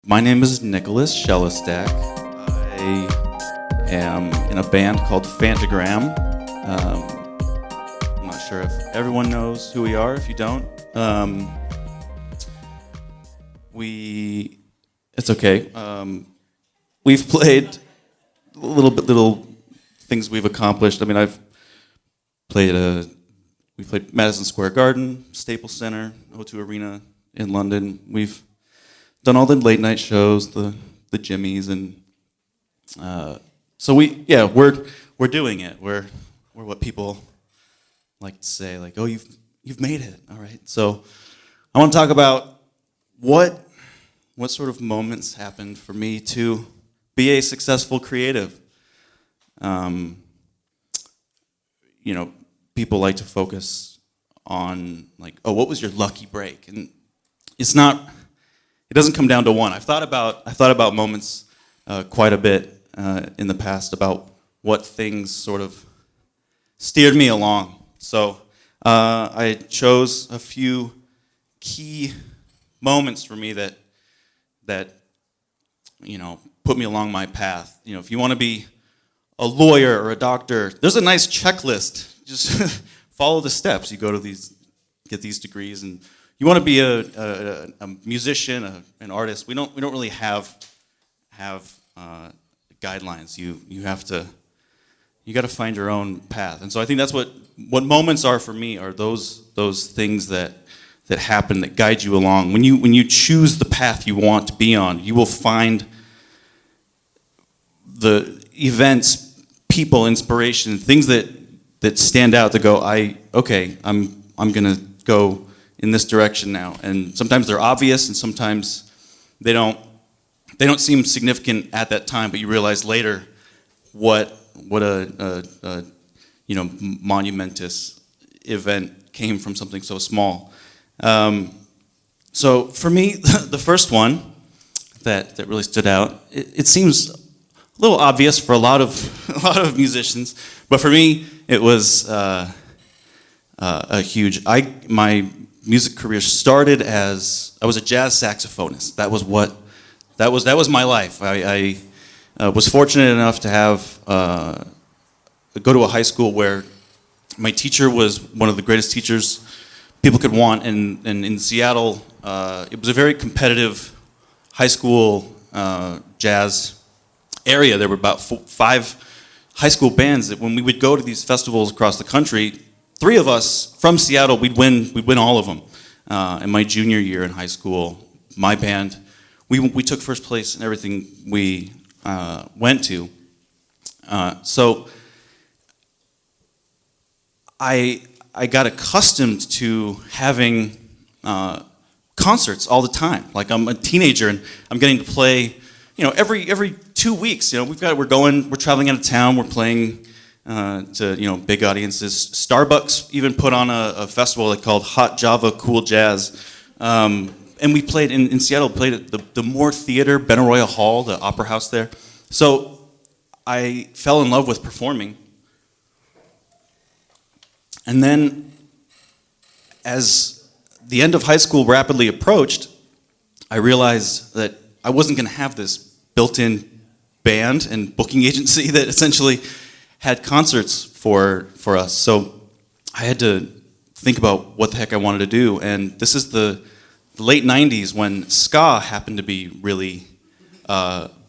My name is Nicholas Shelestak. I am in a band called Phantogram. I'm not sure if everyone knows who we are. If you don't, it's okay. We've played little things we've accomplished. I mean, we played Madison Square Garden, Staples Center, O2 Arena in London. We've done all the late night shows, the Jimmys, and so we're doing it. We're what people like to say, like, oh, you've made it. All right. So I want to talk about what sort of moments happened for me to be a successful creative. People like to focus on, like, oh, what was your lucky break? And it doesn't come down to one. I've thought about moments quite a bit in the past about what things sort of steered me along. So I chose a few key moments for me that put me along my path. If you want to be a lawyer or a doctor, there's a nice checklist. Just follow the steps. You go to get these degrees, and you want to be a musician, an artist. We don't really have guidelines. You got to find your own path. And so I think that's what moments are for me, are those things that happen, that guide you along. When you choose the path you want to be on, you will find the events, people, inspiration, things that stand out, to go, I'm gonna go in this direction now. And sometimes they're obvious, and sometimes they don't seem significant at that time, but you realize later what a monumentous event came from something so small. So for me, the first one that really stood out, it seems a little obvious for a lot of musicians, but for me it was a huge. My music career started as I was a jazz saxophonist. That was my life. I was fortunate enough to go to a high school where my teacher was one of the greatest teachers people could want, and in Seattle, it was a very competitive high school jazz area. There were about 5 high school bands that, when we would go to these festivals across the country, 3 of us from Seattle, we'd win all of them. In my junior year in high school, my band, we took first place in everything we went to. So I got accustomed to having concerts all the time. Like, I'm a teenager and I'm getting to play, every 2 weeks. We're traveling out of town. We're playing to big audiences. Starbucks even put on a festival they called Hot Java Cool Jazz, and we played in Seattle. Played at the Moore Theater, Benaroya Hall, the opera house there. So I fell in love with performing. And then, as the end of high school rapidly approached, I realized that I wasn't going to have this built-in band and booking agency that essentially had concerts for us. So I had to think about what the heck I wanted to do. And this is the late 90s, when ska happened to be really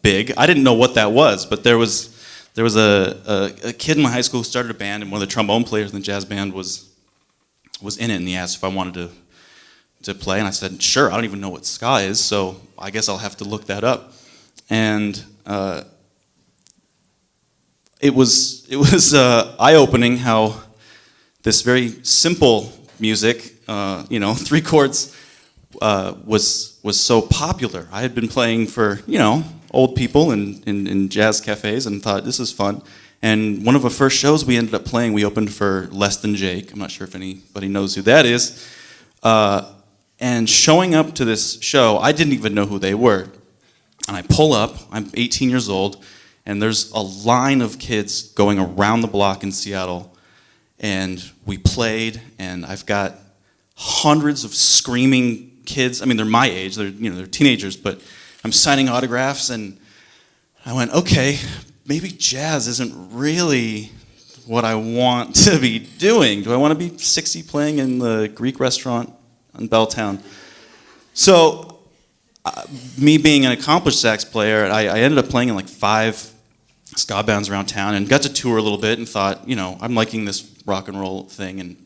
big. I didn't know what that was, but there was a kid in my high school who started a band, and one of the trombone players in the jazz band was in it, and he asked if I wanted to play, and I said, sure. I don't even know what ska is, so I guess I'll have to look that up. And it was eye-opening how this very simple music, 3 chords, was so popular. I had been playing for old people in jazz cafes and thought, this is fun. And one of the first shows we ended up playing, we opened for Less Than Jake. I'm not sure if anybody knows who that is. And showing up to this show, I didn't even know who they were. And I pull up, I'm 18 years old, and there's a line of kids going around the block in Seattle. And we played, and I've got hundreds of screaming kids. I mean, they're my age, they're teenagers, but I'm signing autographs, and I went, okay, maybe jazz isn't really what I want to be doing. Do I want to be 60 playing in the Greek restaurant in Belltown? So, me being an accomplished sax player, I ended up playing in like 5 ska bands around town and got to tour a little bit and thought, I'm liking this rock and roll thing, and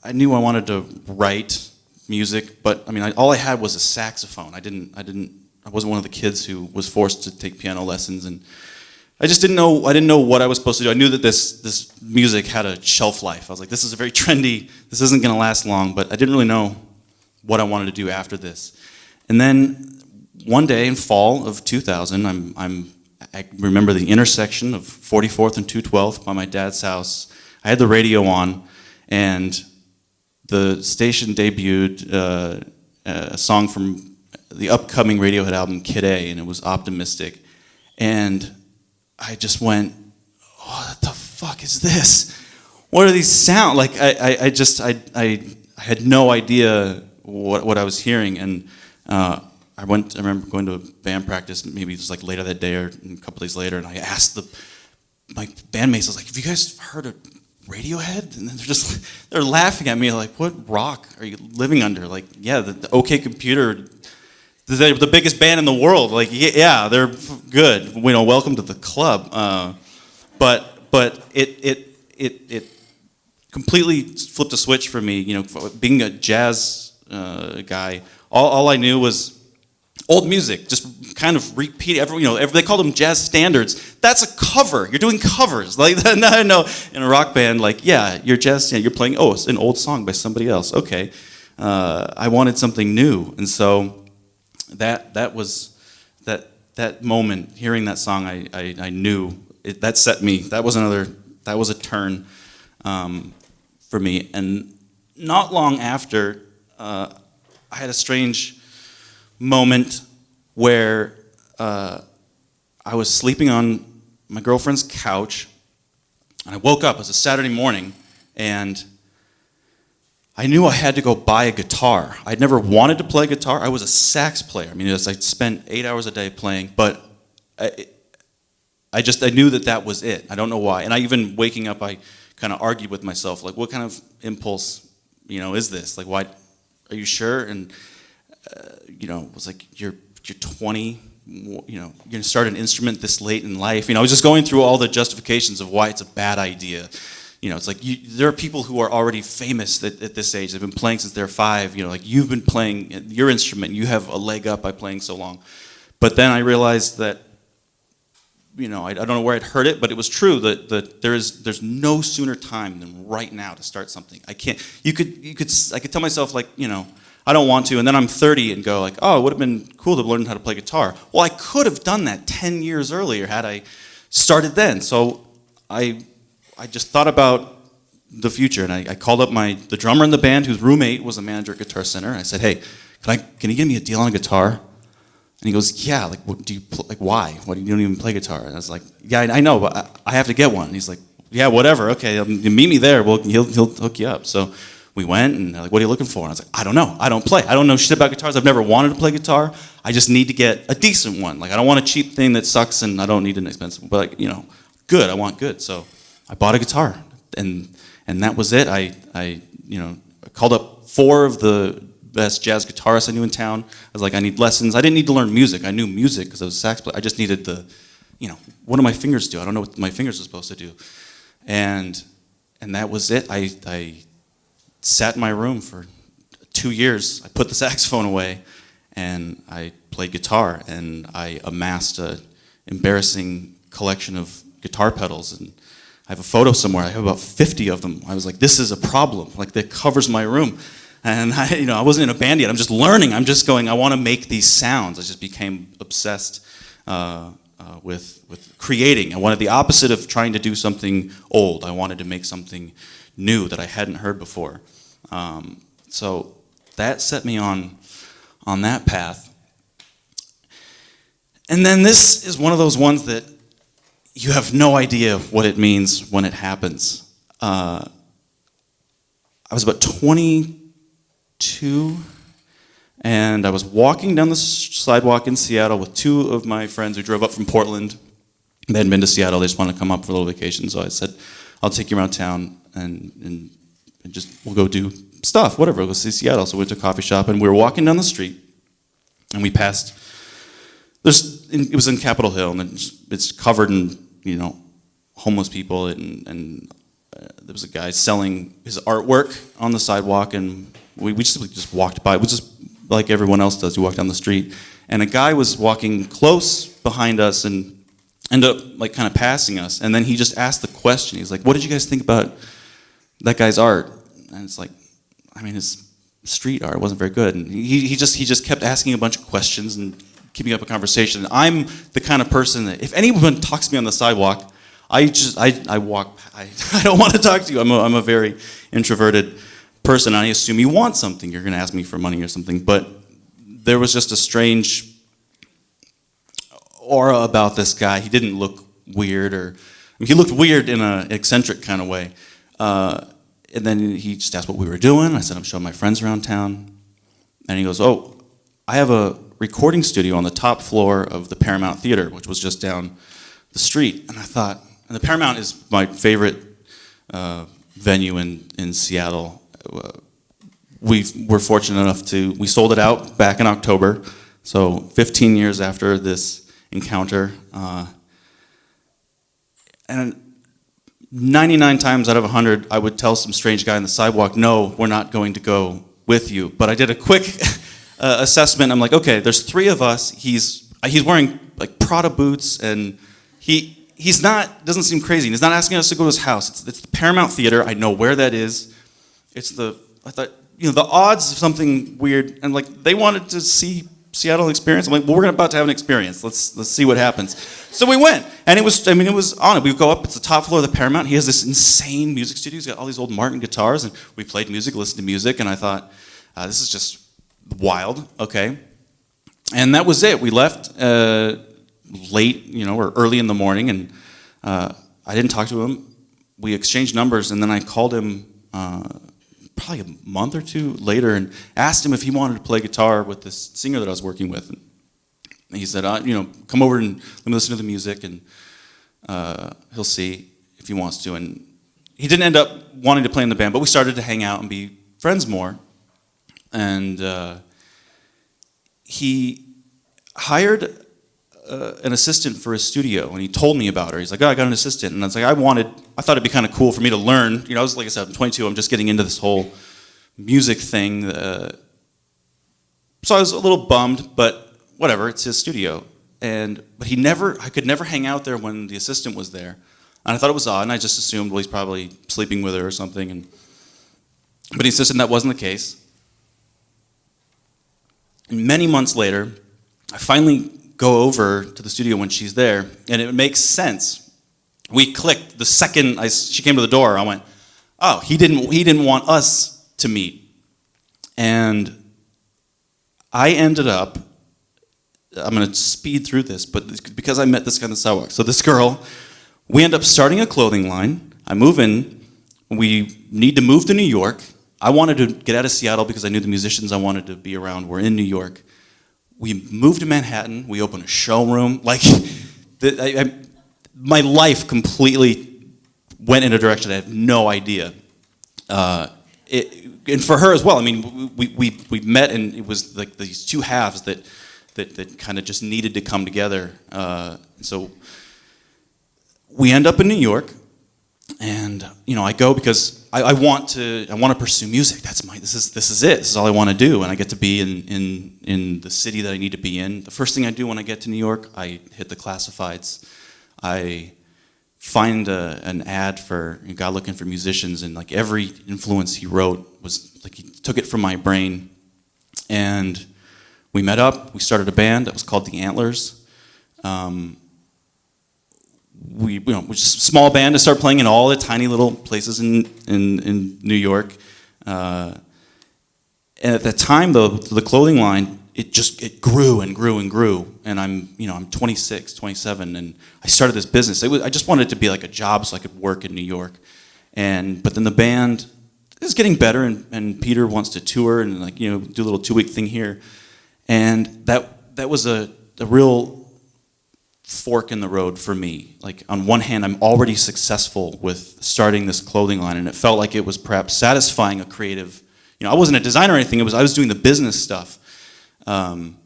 I knew I wanted to write music, but all I had was a saxophone. I wasn't one of the kids who was forced to take piano lessons, and I just didn't know what I was supposed to do. I knew that this music had a shelf life. I was like, this is a very trendy, this isn't going to last long, but I didn't really know what I wanted to do after this. And then one day in fall of 2000, I remember the intersection of 44th and 212th by my dad's house. I had the radio on, and the station debuted a song from the upcoming Radiohead album, Kid A, and it was Optimistic. And I just went, oh, what the fuck is this? What are these sounds? Like, I had no idea what I was hearing, and I remember going to a band practice, maybe it was like later that day or a couple days later, and I asked my bandmates, I was like, have you guys heard of Radiohead? And they're laughing at me like, what rock are you living under? Like, yeah, the OK Computer, they're the biggest band in the world. Like, yeah, they're good. Welcome to the club. But it completely flipped a switch for me. Being a jazz guy, all I knew was old music, just kind of repeat. They call them jazz standards. That's a cover. You're doing covers. Like, no, in a rock band, like, yeah, you're jazz. You're playing. Oh, it's an old song by somebody else. Okay, I wanted something new, and so that was that moment. Hearing that song, I knew that set me. That was a turn for me, and not long after. I had a strange moment where I was sleeping on my girlfriend's couch, and I woke up. It was a Saturday morning, and I knew I had to go buy a guitar. I'd never wanted to play guitar. I was a sax player. I spent 8 hours a day playing, but I knew that was it. I don't know why. And even waking up, I kind of argued with myself, like, what kind of impulse, is this? Like, why? Are you sure? And it was like, you're 20, you're gonna start an instrument this late in life. I was just going through all the justifications of why it's a bad idea. It's like there are people who are already famous at this age. They've been playing since they're 5. Like, you've been playing your instrument. You have a leg up by playing so long. But then I realized that, I don't know where I'd heard it, but it was true that there's no sooner time than right now to start something. I could tell myself, like, I don't want to, and then I'm 30 and go like, oh, it would have been cool to learn how to play guitar. Well, I could have done that 10 years earlier had I started then. So I just thought about the future, and I called up the drummer in the band, whose roommate was a manager at Guitar Center. And I said, hey, can you give me a deal on a guitar? And he goes, yeah, like, what do you why? Why do you don't even play guitar? And I was like, yeah, I know, but I have to get one. And he's like, yeah, whatever, okay, meet me there. Well, he'll hook you up. So we went, and they're like, what are you looking for? And I was like, I don't know. I don't play. I don't know shit about guitars. I've never wanted to play guitar. I just need to get a decent one. Like, I don't want a cheap thing that sucks, and I don't need an expensive one. But, good. I want good. So I bought a guitar, and that was it. I called up 4 of the best jazz guitarists I knew in town. I was like, I need lessons. I didn't need to learn music. I knew music because I was a sax player. I just needed what do my fingers do? I don't know what my fingers are supposed to do. And that was it. I sat in my room for 2 years. I put the saxophone away, and I played guitar, and I amassed an embarrassing collection of guitar pedals, and I have a photo somewhere. I have about 50 of them. I was like, this is a problem. Like, that covers my room. And I wasn't in a band yet. I'm just learning. I'm just going, I want to make these sounds. I just became obsessed with creating. I wanted the opposite of trying to do something old. I wanted to make something new that I hadn't heard before. So that set me on that path. And then this is one of those ones that you have no idea what it means when it happens. I was about 22, And I was walking down the sidewalk in Seattle with two of my friends who drove up from Portland. They hadn't been to Seattle, they just wanted to come up for a little vacation. So I said, I'll take you around town and just, we'll go do stuff, whatever, we'll go see Seattle. So we went to a coffee shop and we were walking down the street and we passed, it was in Capitol Hill and it's covered in, homeless people and there was a guy selling his artwork on the sidewalk and we just walked by. We just, like everyone else does, you walk down the street. And a guy was walking close behind us and ended up like kind of passing us. And then he just asked the question. He's like, what did you guys think about that guy's art? And it's like, his street art wasn't very good. And he just kept asking a bunch of questions and keeping up a conversation. And I'm the kind of person that if anyone talks to me on the sidewalk, I walk, I don't want to talk to you. I'm a very introverted person. I assume you want something. You're going to ask me for money or something. But there was just a strange aura about this guy. He didn't look weird, he looked weird in an eccentric kind of way. And then he just asked what we were doing. I said, I'm showing my friends around town. And he goes, oh, I have a recording studio on the top floor of the Paramount Theater, which was just down the street. And I thought, and the Paramount is my favorite venue in Seattle. We're fortunate enough we sold it out back in October, so 15 years after this encounter. And 99 times out of 100, I would tell some strange guy on the sidewalk, no, we're not going to go with you. But I did a quick assessment. I'm like, okay, there's three of us. He's wearing like Prada boots, and doesn't seem crazy. He's not asking us to go to his house. It's the Paramount Theater. I know where that is. I thought, the odds of something weird, and like they wanted to see Seattle experience. I'm like, well, we're about to have an experience. Let's see what happens. So we went, and it was on it. We go up. It's the top floor of the Paramount. He has this insane music studio. He's got all these old Martin guitars, and we played music, listened to music, and I thought, this is just wild. Okay, and that was it. We left late, or early in the morning, and I didn't talk to him. We exchanged numbers, and then I called him probably a month or two later and asked him if he wanted to play guitar with this singer that I was working with. And he said, come over and let me listen to the music, and he'll see if he wants to. And he didn't end up wanting to play in the band, but we started to hang out and be friends more. And he hired an assistant for his studio, and he told me about her. He's like, oh, I got an assistant. And I was like, I thought it'd be kind of cool for me to learn. I was, like I said, I'm 22, I'm just getting into this whole music thing. So I was a little bummed, but whatever, it's his studio. But I could never hang out there when the assistant was there. And I thought it was odd, and I just assumed, well, he's probably sleeping with her or something. But he insisted that wasn't the case. And many months later, I finally go over to the studio when she's there, and it makes sense. We clicked the second she came to the door. I went, oh, he didn't want us to meet. And I ended up, I'm going to speed through this, but because I met this guy on the sidewalk. So this girl, we end up starting a clothing line. I move in. We need to move to New York. I wanted to get out of Seattle because I knew the musicians I wanted to be around were in New York. We moved to Manhattan. We opened a showroom. My life completely went in a direction I had no idea. And for her as well. We met, and it was like these two halves that kind of just needed to come together. So we end up in New York, and I go because I want to pursue music. This is it. This is all I want to do, and I get to be in the city that I need to be in. The first thing I do when I get to New York, I hit the classifieds. I find an ad for a guy looking for musicians, and like every influence he wrote was like he took it from my brain. And we met up. We started a band that was called the Antlers. We was a small band to start playing in all the tiny little places in New York. And at that time, though, the clothing line, it grew and grew and grew. And I'm 26, 27, and I started this business. I just wanted it to be like a job so I could work in New York. But then the band it's getting better, and Peter wants to tour and like, do a little 2-week thing here. And that was a real fork in the road for me. Like, on one hand, I'm already successful with starting this clothing line, and it felt like it was perhaps satisfying a creative, I wasn't a designer or anything, I was doing the business stuff. But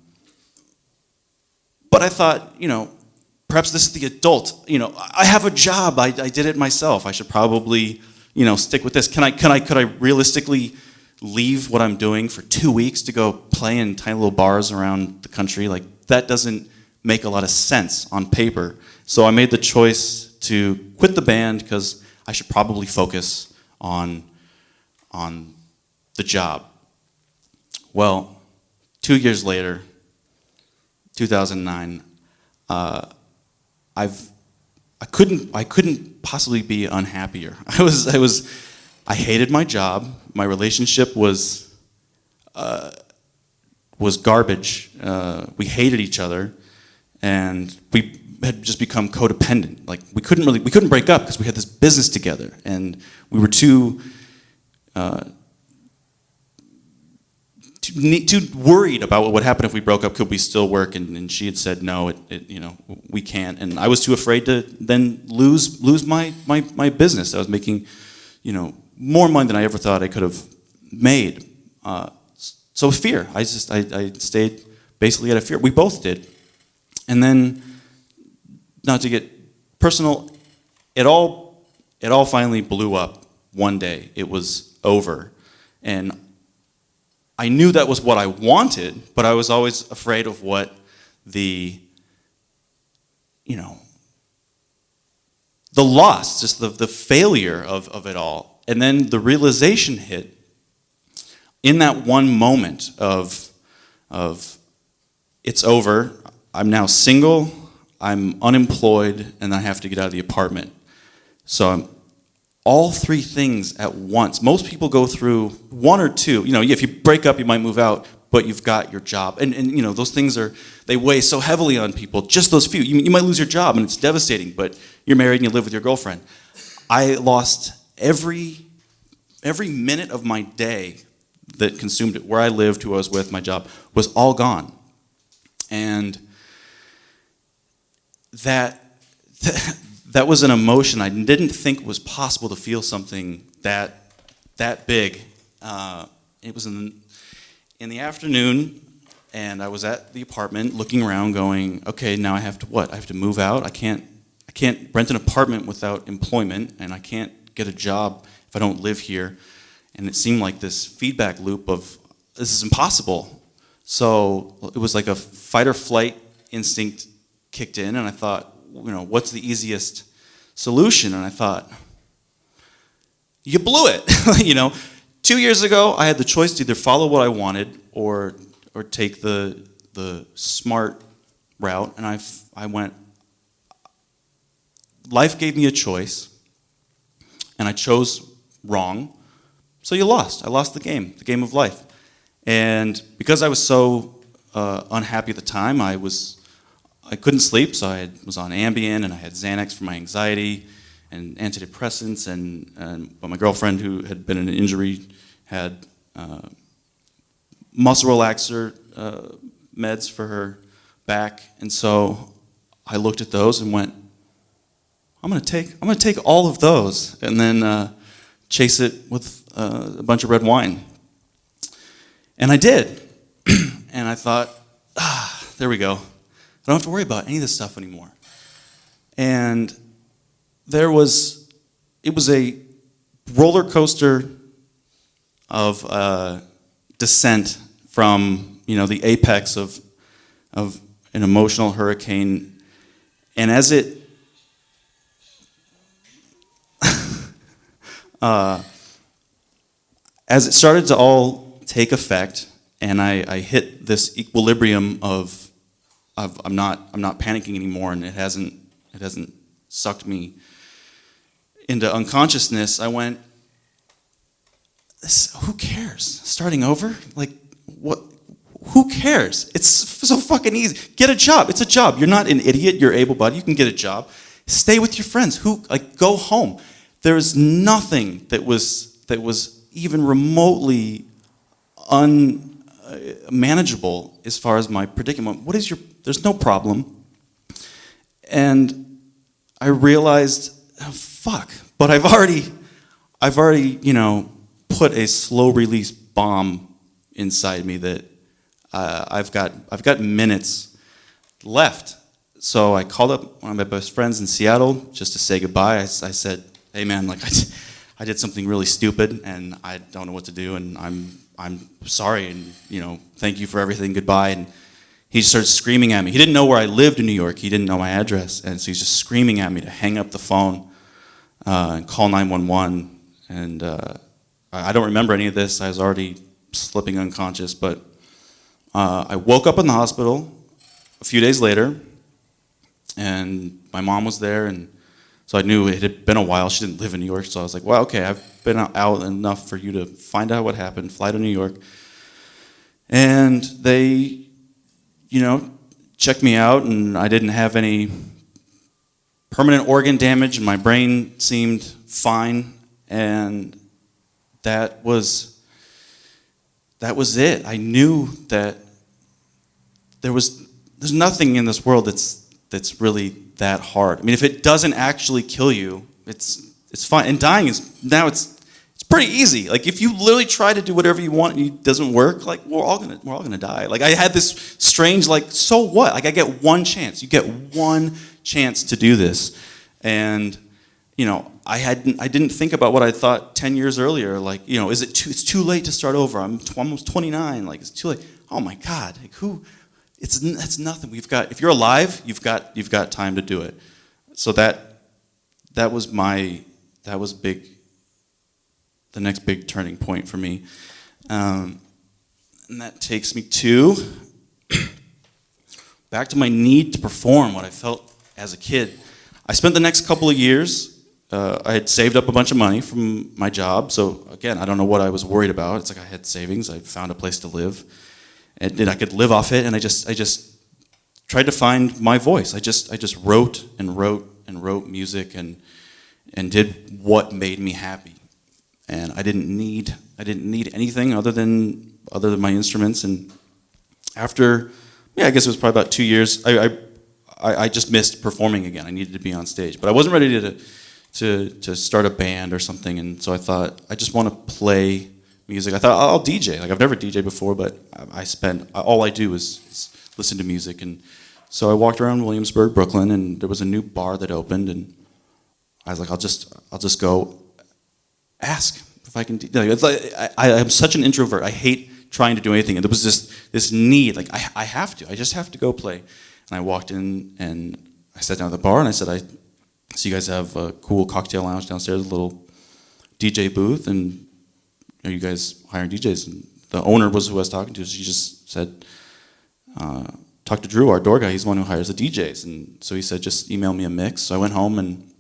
I thought, perhaps this is the adult, I have a job, I did it myself, I should probably, stick with this. Could I realistically leave what I'm doing for 2 weeks to go play in tiny little bars around the country? Like, that doesn't make a lot of sense on paper. So I made the choice to quit the band because I should probably focus on the job. Well, 2 years later, 2009, I couldn't possibly be unhappier. I hated my job. My relationship was garbage. We hated each other, and we had just become codependent. Like, we couldn't break up because we had this business together, and we were too worried about what would happen if we broke up. Could we still work? And she had said no, we can't. And I was too afraid to then lose my business. I was making, more money than I ever thought I could have made. So fear. I stayed basically out of fear. We both did. And then, not to get personal, it all finally blew up one day. It was over, and I knew that was what I wanted, but I was always afraid of what the loss, just the failure of it all. And then the realization hit in that one moment of it's over, I'm now single, I'm unemployed, and I have to get out of the apartment. So I'm all three things at once. Most people go through one or two. If you break up, you might move out, but you've got your job. And those things they weigh so heavily on people, just those few. You might lose your job, and it's devastating, but you're married and you live with your girlfriend. I lost every minute of my day that consumed it, where I lived, who I was with, my job, was all gone. And that was an emotion I didn't think was possible to feel something that big. It was in the afternoon, and I was at the apartment looking around going, okay, now I have to what? I have to move out? I can't rent an apartment without employment, and I can't get a job if I don't live here. And it seemed like this feedback loop of, this is impossible. So it was like a fight or flight instinct kicked in, and I thought, what's the easiest solution? And I thought, you blew it. 2 years ago, I had the choice to either follow what I wanted or take the smart route, and I went. Life gave me a choice, and I chose wrong. So you lost. I lost the game of life. And because I was so unhappy at the time, I couldn't sleep, so I was on Ambien, and I had Xanax for my anxiety, and antidepressants, but my girlfriend, who had been in an injury, had muscle relaxer meds for her back, and so I looked at those and went, I'm gonna take all of those, and then chase it with a bunch of red wine. And I did. And I thought, there we go. I don't have to worry about any of this stuff anymore. And it was a roller coaster of descent from, the apex of an emotional hurricane. And as it started to all take effect, and I hit this equilibrium of I'm not panicking anymore, and it hasn't sucked me into unconsciousness. I went, who cares? Starting over? Like, what? Who cares? It's so fucking easy. Get a job. It's a job. You're not an idiot. You're able-bodied. You can get a job. Stay with your friends. Go home. There was nothing that was even remotely unmanageable as far as my predicament. There's no problem. And I realized, oh, fuck, but I've already, put a slow release bomb inside me that I've got minutes left. So I called up one of my best friends in Seattle just to say goodbye. I said, hey man, like I did something really stupid and I don't know what to do, and I'm sorry, and thank you for everything, goodbye. And he started screaming at me. He didn't know where I lived in New York. He didn't know my address, and so he's just screaming at me to hang up the phone and call 911. And I don't remember any of this. I was already slipping unconscious, but I woke up in the hospital a few days later, and my mom was there, and so I knew it had been a while. She didn't live in New York, so I was like, well, okay, I've been out enough for you to find out what happened, fly to New York. And they, checked me out, and I didn't have any permanent organ damage, and my brain seemed fine, and that was it. I knew that there's nothing in this world that's really that hard. I mean, if it doesn't actually kill you, it's fine. And dying it's pretty easy. Like if you literally try to do whatever you want and it doesn't work, like we're all gonna die. Like I had this strange, like, so what? Like I get one chance. You get one chance to do this. And I didn't think about what I thought 10 years earlier. Like, it's too late to start over. I'm almost 29. Like, it's too late. Oh my God. Like it's nothing. If you're alive, you've got time to do it. So that was big. The next big turning point for me. And that takes me back to my need to perform what I felt as a kid. I spent the next couple of years, I had saved up a bunch of money from my job, so again, I don't know what I was worried about. It's like I had savings, I found a place to live, and I could live off it, and I just tried to find my voice. I just wrote and wrote music and did what made me happy. And I didn't need anything other than my instruments. And after, I guess it was probably about 2 years, I just missed performing again. I needed to be on stage, but I wasn't ready to start a band or something. And so I thought, I just want to play music. I thought I'll DJ. Like I've never DJed before, but all I do is listen to music. And so I walked around Williamsburg, Brooklyn, and there was a new bar that opened, and I was like, I'll just go ask if I can. It's like I'm such an introvert. I hate trying to do anything, and there was this need. Like I have to. I just have to go play. And I walked in and I sat down at the bar and I said, so you guys have a cool cocktail lounge downstairs, a little DJ booth, and are you guys hiring DJs? And the owner was who I was talking to. She just said, talk to Drew, our door guy. He's the one who hires the DJs. And so he said, just email me a mix. So I went home and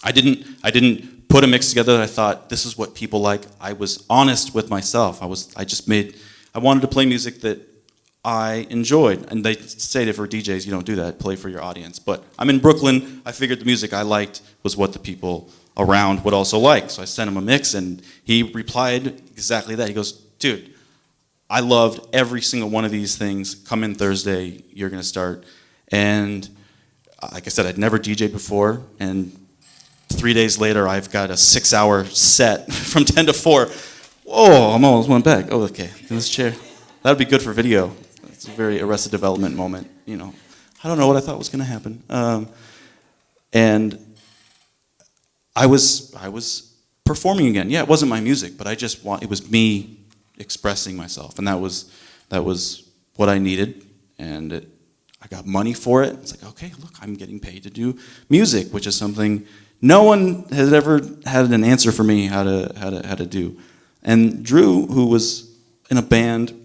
I didn't put a mix together that I thought this is what people like. I was honest with myself. I wanted to play music that I enjoyed. And they say that for DJs, you don't do that, play for your audience. But I'm in Brooklyn, I figured the music I liked was what the people around would also like. So I sent him a mix and he replied exactly that. He goes, dude, I loved every single one of these things. Come in Thursday, you're gonna start. And like I said, I'd never DJed before, and 3 days later, I've got a 6-hour set from 10 to 4. Whoa, I'm almost went back. Oh, okay, in this chair. That would be good for video. It's a very Arrested Development moment, I don't know what I thought was gonna happen. And I was performing again. Yeah, it wasn't my music, but it was me expressing myself, and that was what I needed, and I got money for it. It's like, okay, look, I'm getting paid to do music, which is something no one has ever had an answer for me how to do. And Drew, who was in a band,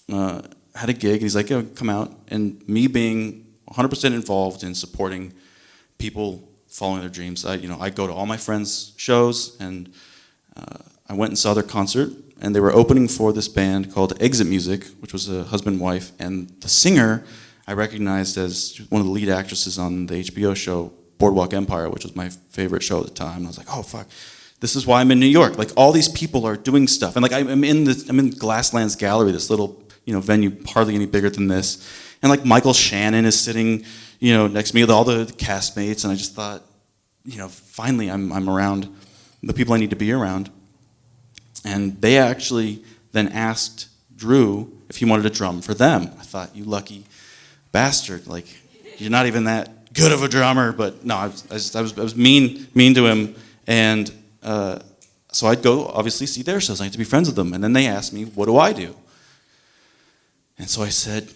had a gig, and he's like, "Oh, come out." And me being 100% involved in supporting people following their dreams, I go to all my friends' shows, and I went and saw their concert, and they were opening for this band called Exit Music, which was a husband and wife, and the singer I recognized as one of the lead actresses on the HBO show Boardwalk Empire, which was my favorite show at the time. And I was like, oh fuck, this is why I'm in New York. Like all these people are doing stuff, and like I'm in Glasslands Gallery, this little venue, hardly any bigger than this, and like Michael Shannon is sitting next to me with all the castmates, and I just thought, finally I'm around the people I need to be around. And they actually then asked Drew if he wanted to drum for them. I thought, you lucky bastard, like you're not even that good of a drummer. But no, I was mean to him, and so I'd go obviously see their shows. I had to be friends with them, and then they asked me, what do I do? And so I said,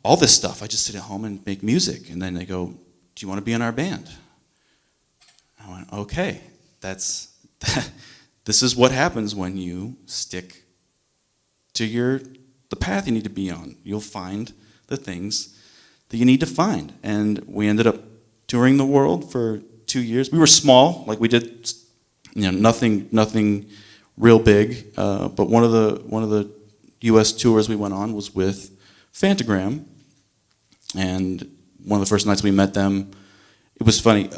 all this stuff. I just sit at home and make music. And then they go, do you want to be in our band? I went, okay, this is what happens when you stick to the path you need to be on. You'll find the things that you need to find. And we ended up touring the world for 2 years. We were small, like we did, nothing real big. But one of the U.S. tours we went on was with Phantogram. And one of the first nights we met them, it was funny.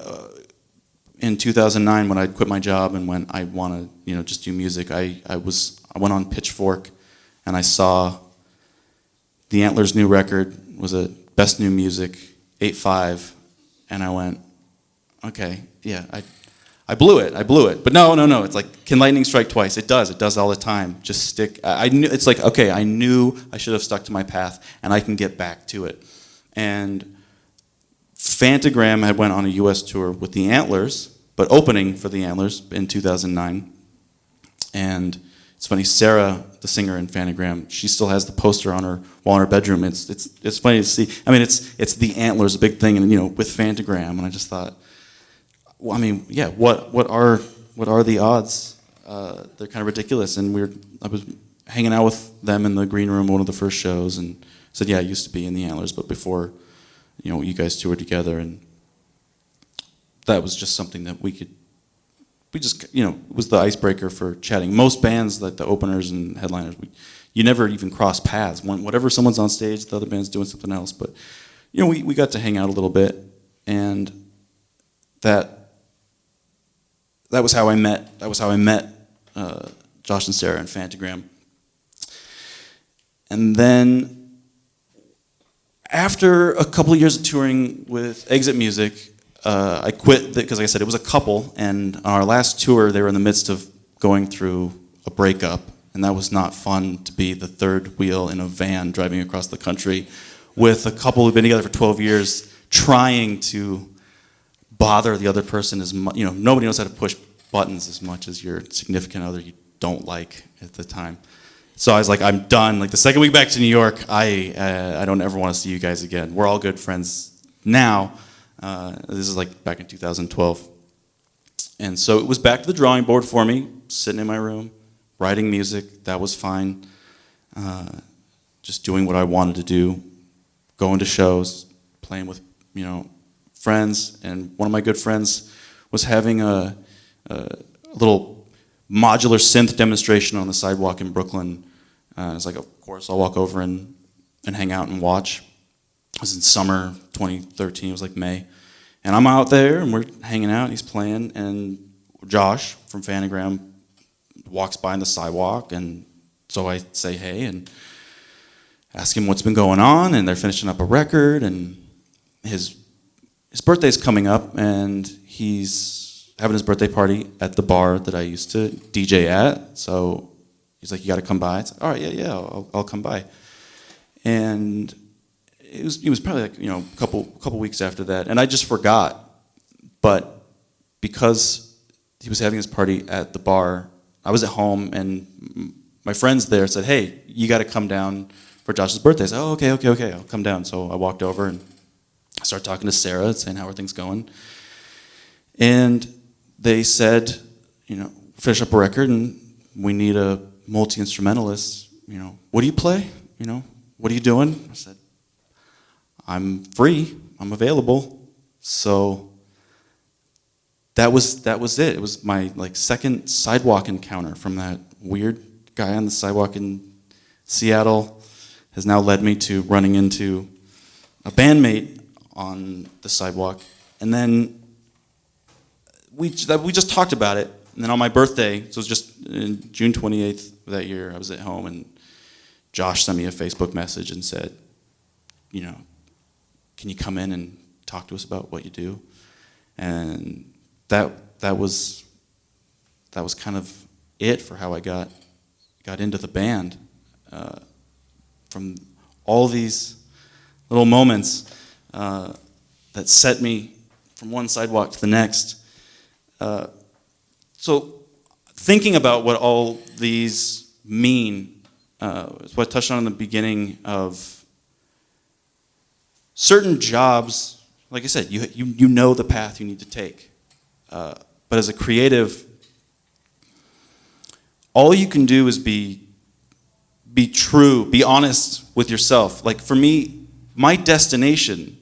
In 2009, when I quit my job and when I want to, just do music, I went on Pitchfork, and I saw the Antlers' new record was a Best New Music 8.5, and I went, okay, yeah, I blew it. But no, it's like, can lightning strike twice? It does all the time. Just stick. I knew, it's like, okay, I knew I should have stuck to my path, and I can get back to it. And Phantogram had went on a U.S. tour with the Antlers, but opening for the Antlers in 2009. And it's funny, Sarah, the singer in Phantogram, she still has the poster on her wall in her bedroom. It's funny to see. I mean, it's the Antlers, a big thing, and with Phantogram. And I just thought, well, I mean, yeah, what are the odds? They're kind of ridiculous. And I was hanging out with them in the green room, one of the first shows, and said, yeah, I used to be in the Antlers, but before, you guys toured together, and that was just something that it was the icebreaker for chatting. Most bands, like the openers and headliners, you never even cross paths. Whatever someone's on stage, the other band's doing something else. But we got to hang out a little bit, and that was how I met. That was how I met Josh and Sarah and Phantogram. And then after a couple of years of touring with Exit Music, I quit because, like I said, it was a couple, and on our last tour, they were in the midst of going through a breakup, and that was not fun to be the third wheel in a van driving across the country with a couple who've been together for 12 years trying to bother the other person as much. Nobody knows how to push buttons as much as your significant other you don't like at the time. So I was like, I'm done. Like the second week back to New York, I don't ever want to see you guys again. We're all good friends now. This is like back in 2012. And so it was back to the drawing board for me, sitting in my room, writing music. That was fine. Just doing what I wanted to do, going to shows, playing with, friends. And one of my good friends was having a little modular synth demonstration on the sidewalk in Brooklyn. It's like, of course, I'll walk over and hang out and watch. It was in summer 2013, it was like May. And I'm out there, and we're hanging out, he's playing, and Josh from Phantogram walks by on the sidewalk, and so I say hey, and ask him what's been going on, and they're finishing up a record, and his birthday's coming up, and he's having his birthday party at the bar that I used to DJ at, so he's like, you gotta come by. It's like, all right, yeah, I'll come by. And it was probably like, a couple weeks after that, and I just forgot. But because he was having his party at the bar, I was at home, and my friends there said, hey, you got to come down for Josh's birthday. I said, oh, okay, I'll come down. So I walked over and I started talking to Sarah, saying, how are things going? And they said, finish up a record, and we need a multi-instrumentalist. What do you play? What are you doing? I said, I'm free, I'm available. So that was it. It was my second sidewalk encounter from that weird guy on the sidewalk in Seattle has now led me to running into a bandmate on the sidewalk. And then we just talked about it. And then on my birthday, so it was just June 28th of that year, I was at home, and Josh sent me a Facebook message and said, can you come in and talk to us about what you do? And that was kind of it for how I got into the band. From all these little moments that set me from one sidewalk to the next. So thinking about what all these mean is what I touched on in the beginning of certain jobs. Like I said, you know the path you need to take. But as a creative, all you can do is be true, be honest with yourself. Like for me, my destination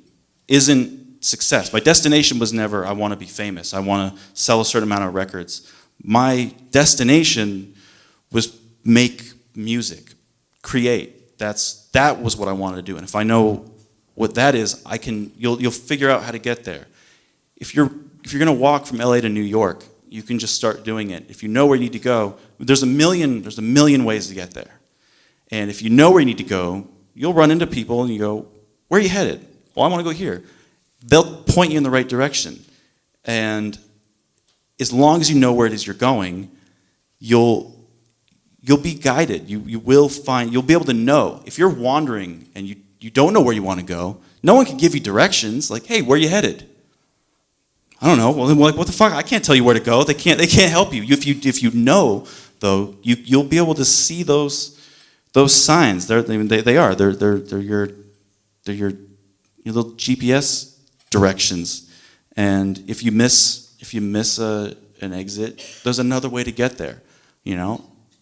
isn't success. My destination was never, I want to be famous. I want to sell a certain amount of records. My destination was make music, create. That was what I wanted to do. And if I know what that is, you'll figure out how to get there. If you're going to walk from LA to New York, you can just start doing it. If you know where you need to go, there's a million ways to get there. And if you know where you need to go, you'll run into people and you go, where are you headed? Well, I want to go here. They'll point you in the right direction. And as long as you know where it is you're going, you'll be guided. You'll be able to know. If you're wandering and you don't know where you want to go, no one can give you directions like, hey, where are you headed? I don't know. Well, then, what the fuck? I can't tell you where to go. They can't help you. If you know, though, you'll be able to see those signs. They're your little GPS directions. And if you miss an exit, there's another way to get there.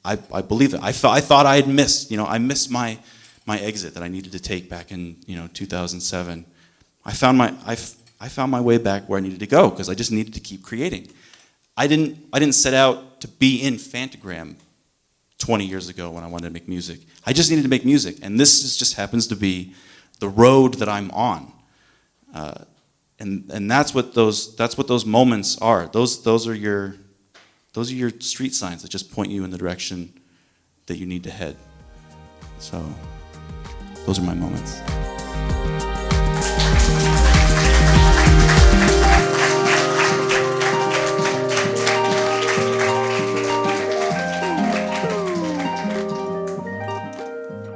I believe it. I thought I had missed. I missed my exit that I needed to take back in 2007. I found my way back where I needed to go because I just needed to keep creating. I didn't set out to be in Phantogram 20 years ago when I wanted to make music. I just needed to make music, and this just happens to be the road that I'm on. And that's what those moments are. Those are your street signs that just point you in the direction that you need to head. So those are my moments.